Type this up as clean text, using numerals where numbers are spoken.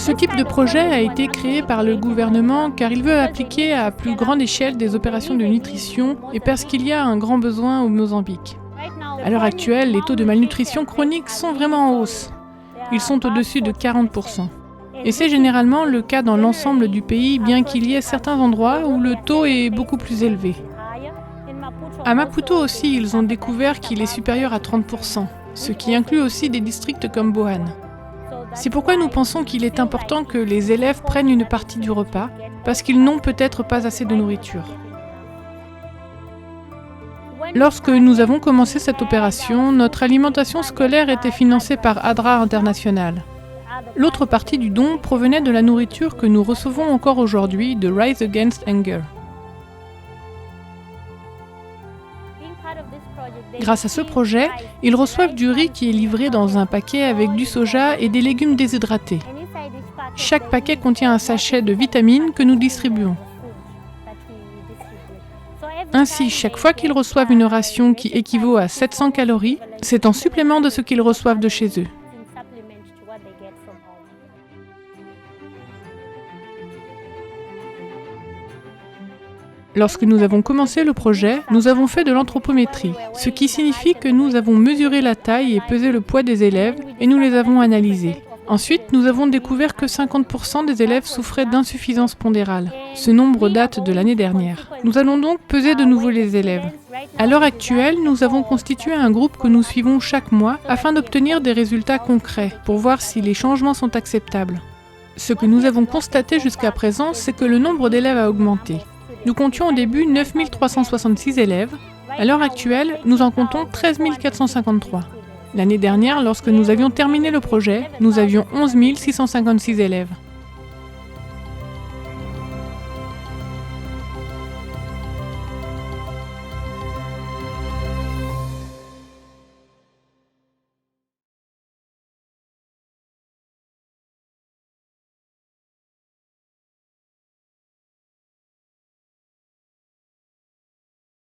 Ce type de projet a été créé par le gouvernement car il veut appliquer à plus grande échelle des opérations de nutrition et parce qu'il y a un grand besoin au Mozambique. À l'heure actuelle, les taux de malnutrition chronique sont vraiment en hausse. Ils sont au-dessus de 40%. Et c'est généralement le cas dans l'ensemble du pays, bien qu'il y ait certains endroits où le taux est beaucoup plus élevé. À Maputo aussi, ils ont découvert qu'il est supérieur à 30%, ce qui inclut aussi des districts comme Bohan. C'est pourquoi nous pensons qu'il est important que les élèves prennent une partie du repas, parce qu'ils n'ont peut-être pas assez de nourriture. Lorsque nous avons commencé cette opération, notre alimentation scolaire était financée par ADRA International. L'autre partie du don provenait de la nourriture que nous recevons encore aujourd'hui de Rise Against Hunger. Grâce à ce projet, ils reçoivent du riz qui est livré dans un paquet avec du soja et des légumes déshydratés. Chaque paquet contient un sachet de vitamines que nous distribuons. Ainsi, chaque fois qu'ils reçoivent une ration qui équivaut à 700 calories, c'est en supplément de ce qu'ils reçoivent de chez eux. Lorsque nous avons commencé le projet, nous avons fait de l'anthropométrie, ce qui signifie que nous avons mesuré la taille et pesé le poids des élèves et nous les avons analysés. Ensuite, nous avons découvert que 50% des élèves souffraient d'insuffisance pondérale. Ce nombre date de l'année dernière. Nous allons donc peser de nouveau les élèves. À l'heure actuelle, nous avons constitué un groupe que nous suivons chaque mois afin d'obtenir des résultats concrets pour voir si les changements sont acceptables. Ce que nous avons constaté jusqu'à présent, c'est que le nombre d'élèves a augmenté. Nous comptions au début 9 366 élèves. À l'heure actuelle, nous en comptons 13 453. L'année dernière, lorsque nous avions terminé le projet, nous avions 11 656 élèves.